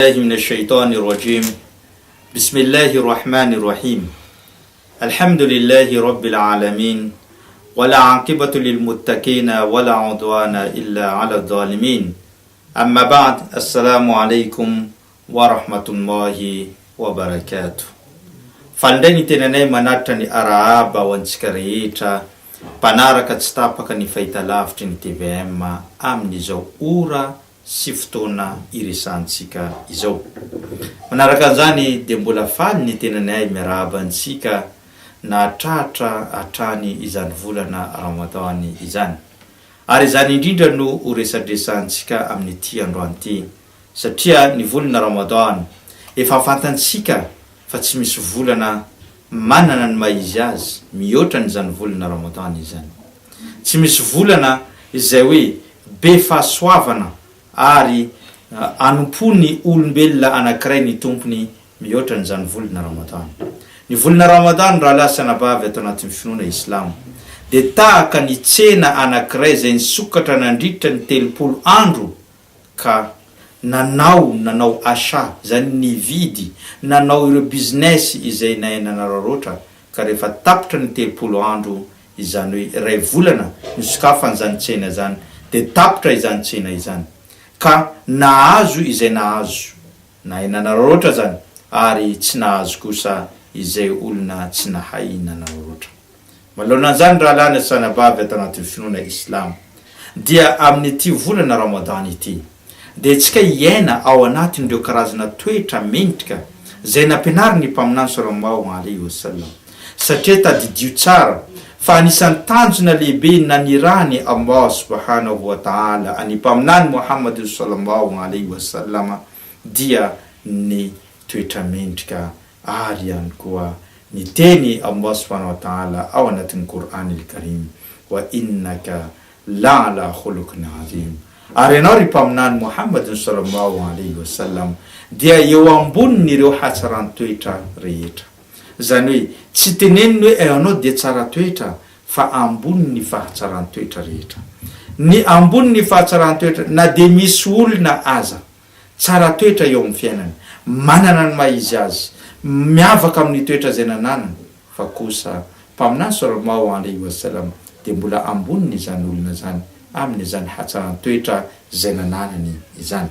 من الشيطان الرجيم بسم الله الرحمن الرحيم الحمد لله رب العالمين ولا عاقبة للمتقين ولا عدوان إلا على الظالمين أما بعد السلام عليكم ورحمة الله وبركاته فالدني تناني مناتني أرابا وانسكريتا panaraka tsy tapaka ny fahitalavitry ny TVM amin'izao ora sy fotoana iresantsika izao. Manaraka an'izany dia mbola faly ny tenanay miarabantsika na tratra hatrany izany volana Ramadany izany. Ary izany indrindra no resadresantsika amin'ity androany ity satria ny volana Ramadany efa fantansika fa tsy misy volana manana ny maizy azy mihoatra n'izany volana Ramadany izany. Tsy misy volana izay hoe be fahasoavana ary anompony olombelona anankiray ny tompony mihoatra n'izany volana Ramadany. Ny volana Ramadany raha lasa nabavy ato anatin'ny finoana Islamo dia tahaka ny tsena anankiray izay nisokatra nandritra ny 30 andro ka nanao asa zany nividy nanao ireo business izay nanararotra ka rehefa tapitra ny 30 andro izany hoe ray volana nisokafa n'izany tsena zany dia tapitra izany tsena izany ka nahazo izay nahazo na nanararotra zany ary tsy nahazo kosa izay olona tsy nahay nanararotra. Malohan'izany raha lana sanabavy ato anatin'ny finoana Islamo dia amin'ity volana Ramadany ity dia tsika iaina ao anatin'ireo karazana toetra mendrika zay nampianariny mpaminany sallallahu alaihi wasallam satria tadidio tsara fa anisan'ny tanjona lehibe nanirany Allah subhanahu wa ta'ala any mpaminany Muhammad sallallahu alaihi wasallam dia ny toetra mendrika ary ihany koa ny teny Allah subhanahu wa ta'ala ao anatin'ny Qur'an al-Karim wa innaka la'ala khuluqin azim. Ary ianao ry mpaminany Muhammad sallallahu alaihi wasallam dia eo ambonin'ireo hatsaran-toetra rehetra. Zany hoe tsy teneniny hoe anao dia tsara toetra fa ambonin'ny fahatsaran-toetra rehetra. Ny ambonin'ny fahatsaran-toetra na dia misy olona aza tsara toetra eo amin'ny fiainany, manana ny maizy azy, miavaka amin'ny toetra zay nananany, fa kosa mpaminany sallallahu alaihi wasallam dia mbola ambonin'ny izany olona zany amin'izany hatsaran-toetra zay nananany izany.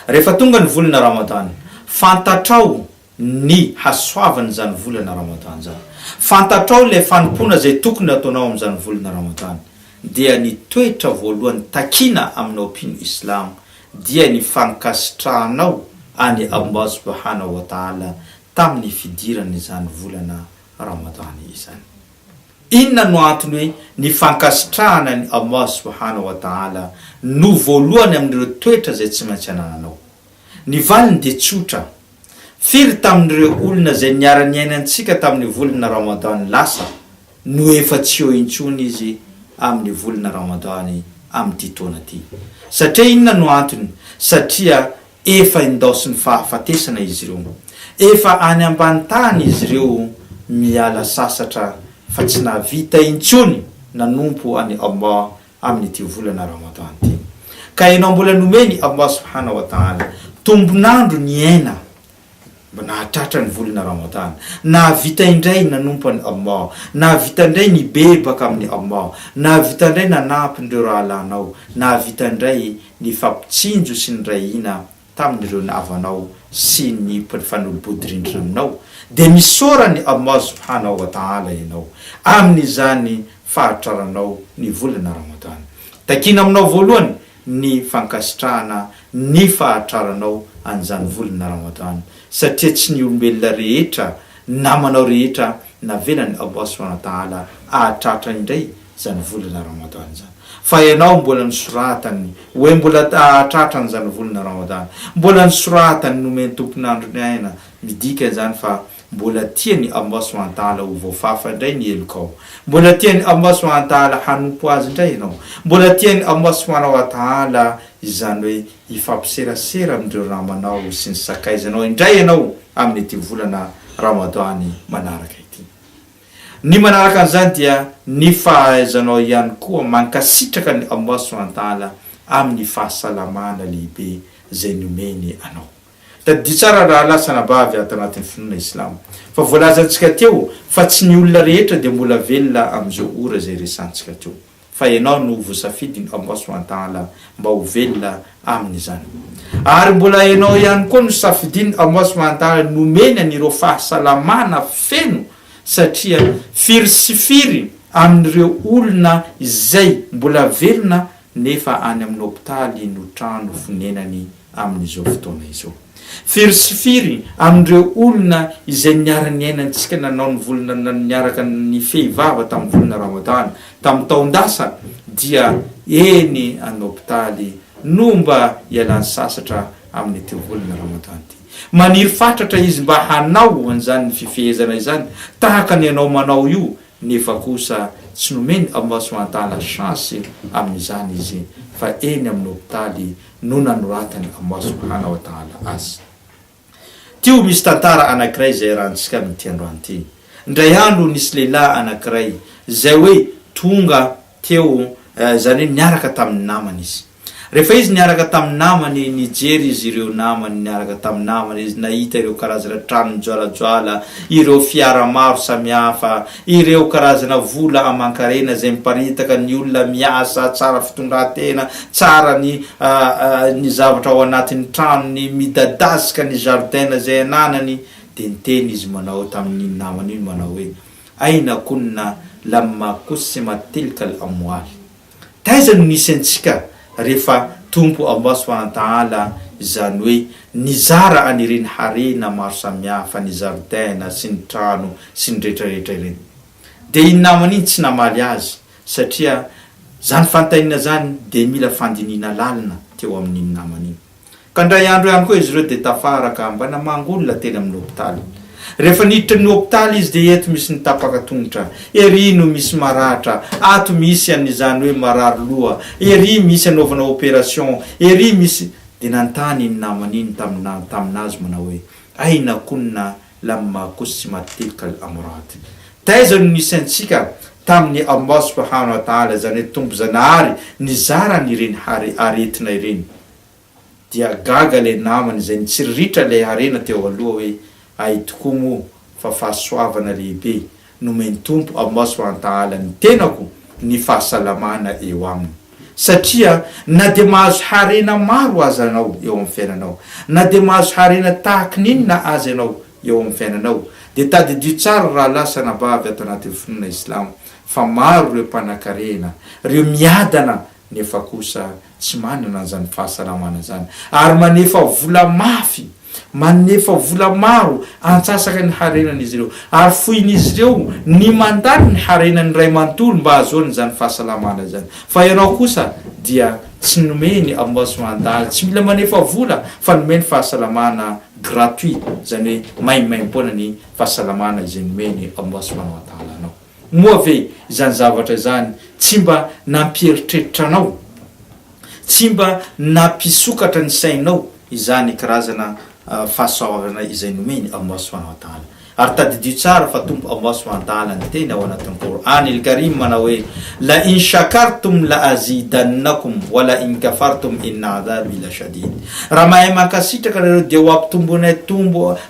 Rehefa tonga ny volana Ramadany, fantatrao ny hasoavany izany volana Ramadany zany. Fantatrao ilay fanompona zay tokony ataonao amin'izany volana Ramadany. Dia ny toetra voalohany takina aminao mpino Islamo dia ny fankasitranao any Allah subhanahu wa ta'ala tamin'ny fidirany izany volana Ramadany izany. Inona no antony hoe ny fankasitrahana ny Allah subhanahu wa ta'ala no voalohany amin'ireo toetra zay tsy maintsy anananao. Ny valiny dia tsotra. Firy tamin'ireo olona zay niara-niainantsika tamin'ny volana Ramadany lasa no efa tsy eo intsony izy amin'ny volana Ramadany amin'ity taona ity. Satria inona no antony? Satria efa indaosy ny fahafatesana izy ireo. Efa any ambany tany izy ireo miala sasatra fa tsy navita intsony nanompo any Allah amin'ity volana Ramadany ity. Ka ianao mbola nomeny Allah subhanahu wa ta'ala tombonandro ny aina nahatratra ny volana Ramadany, nahavita indray nanompo any Allah, nahavita indray nibebaka amin'ny Allah, nahavita indray nanampy ireo rahalanao, nahavita indray ny fampitsinjo sy ny rahina tamin'ireo nahavanao sy ny fanolobodirindrina aminao. Dia misorany Allah subhanahu wa ta'ala ianao amin'izany fahatraranao ny volana Ramadany. Takina aminao voalohany ny fankasitrahana ny fahatraranao an'izany volana Ramadany satria tsy ny olombelona rehetra namanao rehetra navelany Allah subhanahu wa ta'ala ahatratra indray izany volana Ramadany zany. Fa ianao mbola nisoratany hoe mbola ahatratra n'izany volana Ramadany, mbola nisoratany nomeny tompon'andro ny aina, midika zany fa mbola tiany Allah subhanahu wa ta'ala ho voafafa indray ny elokao, mbola tiany Allah subhanahu wa ta'ala hanompo azy indray ianao, mbola tiany Allah subhanahu wa ta'ala izany hoe ifampiserasera amin'ireo ramanao sy ny sakaizanao indray ianao amin'ity volana Ramadany manaraka ity. Ny manaraka an'izany dia ny fahaizanao ihany koa mankasitraka ny Allah subhanahu wa ta'ala amin'ny fahasalamana lehibe zay nomeny anao. Tadi tsara raha lasanabavy ato anatin'ny finoana Islam. Fa voalazantsika teo fa tsy ny olona rehetra dia mbola velona amin'izao ora zay resantsika teo. Fa ianao no voasafidiny Allah subhanahu wa ta'ala mba ho velona amin'izany. Ary mbola ianao ihany koa no safidiny Allah subhanahu wa ta'ala nomeny anireo fahasalamana feno satria firy sy firy amin'ireo olona izay mbola velona nefa any amin'ny hôpitaly no trano fonenany amin'izao fotoana izao. Firy sy firy amin'ireo olona izay niara-niainantsika nanao ny volana niaraka ny fehivava tamin'ny volana Ramadana tamin'ny taondasa dia eny any hôpitaly no mba ialany sasatra amin'ny teo volana Ramadana ty. Maniry fatratra izy mba hanao an'izany fifehezana izany tahaka ny anao manao io nefa kosa tsy nomeny Allah subhanahu wa ta'ala chance amin'izany izy fa eny amin'ny hôpitaly no nanoratany Allah subhanahu wa ta'ala azy. Tio misy tantara anankiray zay rahantsika amin'ity androany ty. Ndray andro nisy lehilahy anankiray zay hoe tonga teo zany hoe niaraka tamin'ny namany izy. Rehefa izy niaraka tamin'ny namany nijery izy ireo namany niaraka tamin'ny namany izy nahita ireo karazana trano mijoalajoala, ireo fiara maro samihafa, ireo karazana vola amankarena zay miparitaka ny olona miasa, tsara fitondratena, tsara ny zavatra ao anatin'ny trano, ny midadasika ny jardin zay ananany, dia niteny izy manao tamin'ny namany iny manao hoe aina kunna lamma kusima tilka al-amwal. Taiza no nisy antsika rehefa tompo Allah subhanahu wa ta'ala zany hoe nizara anireny harena maro samihafa, ny jardin sy ny trano sy ny rehetrarehetra ireny. Dia iny namany iny tsy namaly azy satria zany fantaina zany dia mila fandinina lalina teo amin'iny namany iny. Ka ndray andro ihany koa izy ireo dia tafaraka mba namangolona teny amin'ny hôpitaly. Rehefa niditra ny hôpitaly izy dia eto misy nitapaka tongotra, ery no misy maratra, ato misy an'izany hoe marary loha, ery misy anaovana opération, ery misy, dia nantany ny namany iny taminazy manao hoe aina kunna lamma kusima tilka al-amrad. Taiza no nisy antsika tamin'ny Allah subhanahu wa ta'ala zany hoe tompo zanahary nizara n'ireny aretina ireny. Dia gaga le namany zay nitsiriritra le harena teo aloha hoe ay tokoa mo fa fahasoavana lehibe nomeny tompo Allah subhanahu wa ta'ala ny tenako ny fahasalamana eo aminy. Satria na dia mahazo harena maro azy anao eo amin'ny fiainanao, na dia mahazo harena tahaka n'inona azy anao eo amin'ny fiainanao, dia tadidio tsara raha lasanabavy ato anatin'ny finoana Islam fa maro ireo mpanan-karena, ireo miadana nefa kosa tsy manana an'izany fahasalamana zany ary manefa vola mafy, manefa vola maro antsasaka ny harenan'izy ireo ary foin'izy ireo ny mandany ny harenany ray manontolo mba azoany zany fahasalamana zany. Fa ianao kosa dia tsy nomeny Allah subhanahu wa ta'ala, tsy mila manefa vola fa nomeny fahasalamana gratuit zany hoe maimaim-poana ny fahasalamana izay nomeny Allah subhanahu wa ta'ala anao. Moa ve izany zavatra zany tsy mba nampieritreritra anao, tsy mba nampisokatra ny sainao izany karazana fahasoavana izay nomeny Allah subhanahu wa ta'ala. Ary tadidio tsara fa tompo Allah subhanahu wa ta'ala ny teny ao anatin'ny Qur'an al-Karim manao hoe la in shakartum la azidannakum wa la in kafartum inna adhabi la shadid. Raha mahay mankasitraka nareo dia ho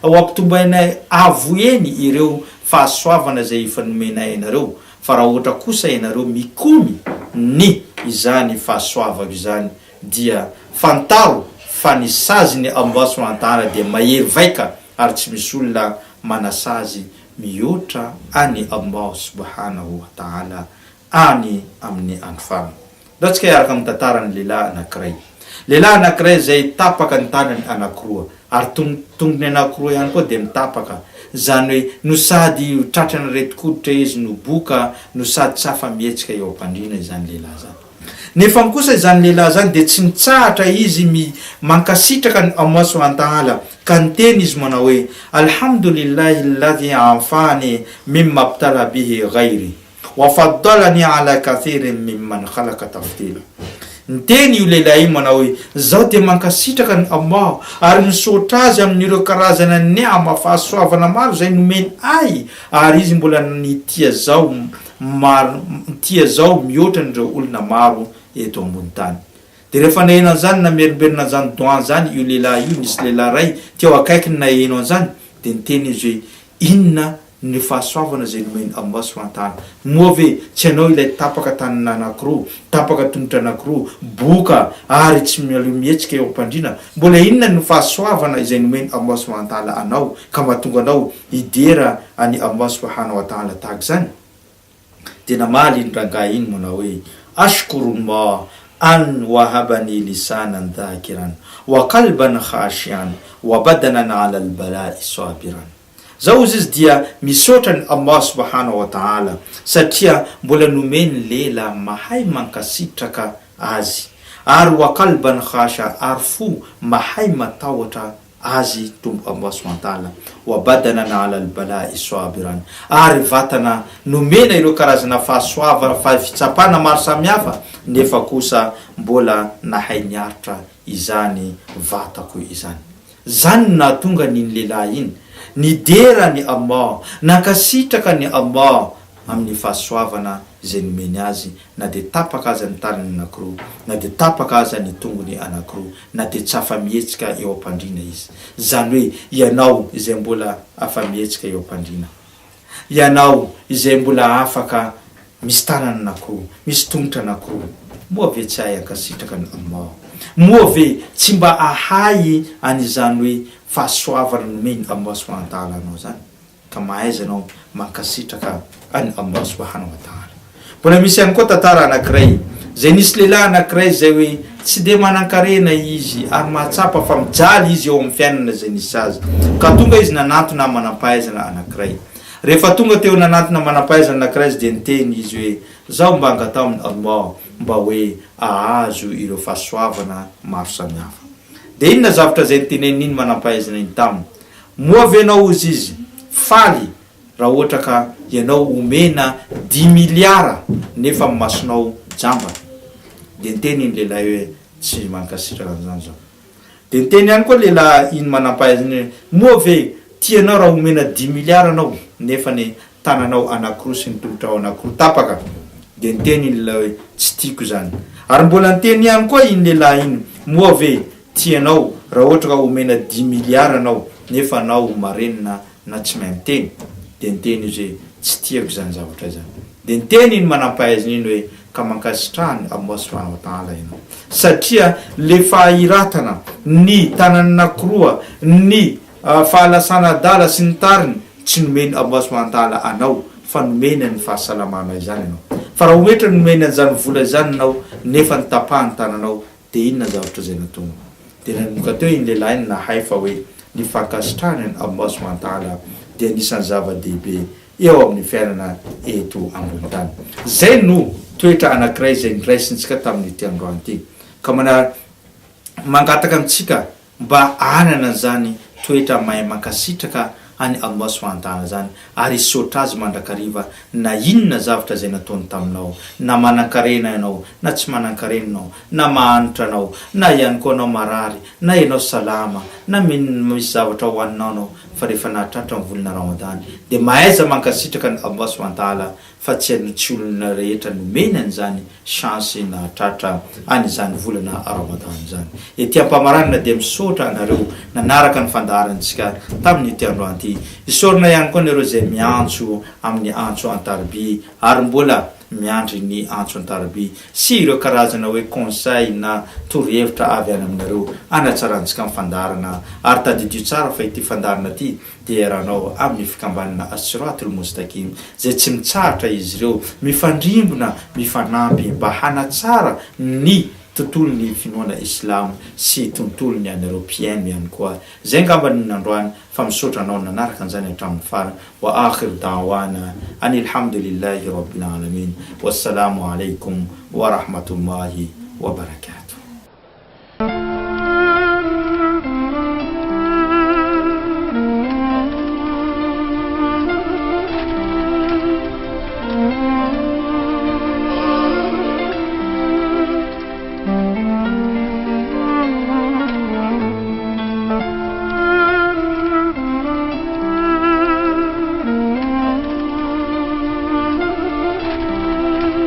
ampitomboanay avo eny ireo fahasoavana zay efa nomenay ianareo, fa raha ohatra kosa ianareo mikomy ny izany fahasoavako izany dia fantaro fa ny saziny Allah subhanahu wa ta'ala dia mahery vaika ary tsy misy olona manasazy mihoatra any Allah subhanahu wa ta'ala any amin'ny andro. Latsika iaraka amin'ny tantarany lehilahy anankiray zay tapaka ny tanany anankiroa ary tongony anankiroa ihany koa dia mitapaka, zany hoe no sady tratrana retikoditra izy no boka no sady tsafa mihetsika eo am-pandrina izany lehilahy zany. Nefa kosa izany lehilahy zany dia tsy mitsahatra izy mankasitraka ny Allah subhanahu wa ta'ala ka niteny izy manao hoe alhamdulillahi alladhi anfani mimma abtala bihi ghairi wa faddalani ala kathirin mimman khalaqa tafdila. Niteny io lehilahy manao hoe zao dia mankasitraka ny Allah ary misaotra azy amin'ireo karazana niama fahasoavana maro zay nomeny ay ary izy mbola nitia zao mihoatra n'ireo olona maro eto ambony tany. de rehefa nahenao an'zany namerimberina zany doan zany io lehilahy io nisy lehilahy ray teo akaiky ny nahenao an'zany de niteny izy hoe inona ny fahasoavana zay nomeny Allah subhanahu wa ta'ala. Moa ve tsy anao ilay tapaka tanana anankiroa, tapaka tongotra anankiroa, boka ary tsy mihetsika eo ampandrina, mbola inona ny fahasoavana izay nomeny Allah subhanahu wa ta'ala anao ka mahatonga anao idera any Allah subhanahu wa ta'ala tahaka zany? De namaly iny rangahy iny manao hoe ashkurullah an wahabani lisanan dhakiran wa qalban khashian wa badanan ala albala'i sabiran. Zao izy dia misaotra ny Allah subhanahu wa ta'ala satria mbola nomeny lela mahay mankasitraka azy, ary wa qalban khasha, ary fo mahay matahotra azy tombo Allah subhanahu wa ta'ala, wa badanan ala albala'i sabiran, ary vatana nomena ireo karazana fahasoava fitsapana maro samihafa nefa kosa mbola nahay niaritra izany vatako izany. Zany nahatonga ny lehilahy iny nidera ny Allah, nankasitraka ny Allah amin'ny fahasoavana izay nomeny azy, na de tapaka aza ny tanany anankiroa, na de tapaka aza ny tongony anankiroa, na de tsy afa-mihetsika eo ampandrina izy. Zany hoe ianao izay mbola afa-mihetsika eo ampandrina, ianao izay mbola afaka misy tanana anankiroa, misy tongotra anankiroa, moa ve tsy hay ankasitraka ny Allah? Moa ve tsy mba ahay an'izany hoe fahasoavana nomeny Allah subhanahu wa ta'ala anao zany? Ka mahaizanao mankasitraka any Allah subhanahu wa ta'ala. Mbola misy ihany koa tantara anankiray zay nisy lehilahy anankiray zay hoe tsy de manan-karena izy ary mahatsapa fa mijaly izy eo amin'ny fiainana zay nisy azy, ka tonga izy nanantona manam-pahaizana anankiray. Rehefa tonga teo nanantona manam-pahaizana anankiray izy de niteny izy hoe zaho mba angatao amin'ny Allah mba hoe ahazo ireo fahasoavana maro samihafa. De inona zavatra zay niteneniny manam-pahaizana iny taminy? Moa venao izy faly raha ohatra ka ianao omena 10 miliara nefa masonao jamba. De niteny iny lehilahy hoe tsy mankasitraka an'izany zao. De niteny ihany koa lehilahy iny manam-pahaizana, moa ve tianao raha omena 10 miliara anao nefa ny tananao anankiroa sy ny tongotrao anankiroa tapaka? De niteny iny lehilahy hoe tsy tiako zany. Ary mbola niteny ihany koa iny lehilahy iny, moa ve tianao raha ohatra ka omena 10 miliara anao nefa anao marenina na tsy mahay miteny? De niteny izy hoe tsy tiako zany zavatra zany. De niteny iny manam-pahaizana iny hoe ka mankasitrahany Allah subhanahu wa ta'ala ianao, satria le fahiratana ny tanana anankiroa, ny fahalasana dala sy ny tariny tsy nomeny Allah subhanahu wa ta'ala anao, fa nomena ny fahasalamana izany anao. Fa raha ohatra nomena an'izany vola izany anao nefa nitapahany tananao, de inona zavatra zay natonga? De nanomboka teo iny lehilahy iny nahay fa hoe ny fankasitrahany Allah subhanahu wa ta'ala de anisan'ny zava-dehibe eo amin'ny fiainana eto ambony tany. Zay no toetra anankiray zay niraisintsika tamin'ity androany ity, ka mangataka amintsika mba anana zany toetra mahay mankasitraka any Allah subhanahu wa ta'ala zany, ary isotra azy mandrakariva na inona zavatra zay nataony taminao, na manan-karena ianao na tsy manan-karena ianao, na mahanitra anao na ihany koa anao marary, na ianao salama, na misy zavatra hoaninao anao, fa rehefa nahatratra amin'ny volana Ramadan de mahaiza mankasitraka ny Allah subhanahu wa ta'ala, fa tsy olona rehetra nomena an'izany chance nahatratra an'izany volana Ramadan zany. Ety ampamaranina de misaotra anareo nanaraka ny fandaharantsika tamin'ity androany ity. Isorona ihany koa nareo zay miantso amin'ny antso antarby ary mbola miandry ny antso antarby sy ireo karazana hoe conseil na torohevitra avy any aminareo anatsarantsika amin'ny fandaharana, ary tadidio tsara fa ity fandaharana ity dia rahanao amin'ny fikambanana as-siratul mustaqim zay tsy mitsahatra izy ireo mifandrimbona mifanampy mba hanatsara ny tontolon'ny finoana islam sy tontolon'ny anareo mpiaino ihany koa. Zay ngamba ny nandroany fa misaotra anao nanaraka an'izany hatramin'ny farany. Wa akhir da'wana anil hamdulillahi rabbil alamin. Wassalamu alaikum wa rahmatullahi wa barakatuh.